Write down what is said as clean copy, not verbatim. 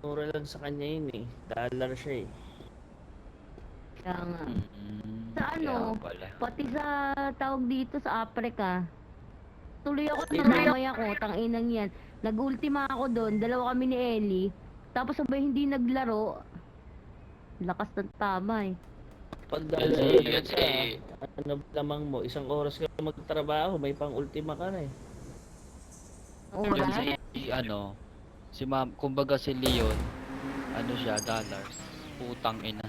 mura lang sa kanya yun eh. Dollar siya eh. Kaya nga. Mm, Sa kaya ano, pala. pati sa tawag dito sa Africa. Tuloy ako namamaya ko, tanginang yan. Nag-ultima ako doon, dalawa kami ni Ellie. Tapos sabay hindi naglaro. Lakas ng tama eh. Pag Yan dollar si, yan ka, ano lamang mo, isang oras ka magtrabaho, may pang-ultima ka na eh. Oo yan ba? si, ano, si ma'am, kumbaga si Leon, ano siya, dollars. Putang ina.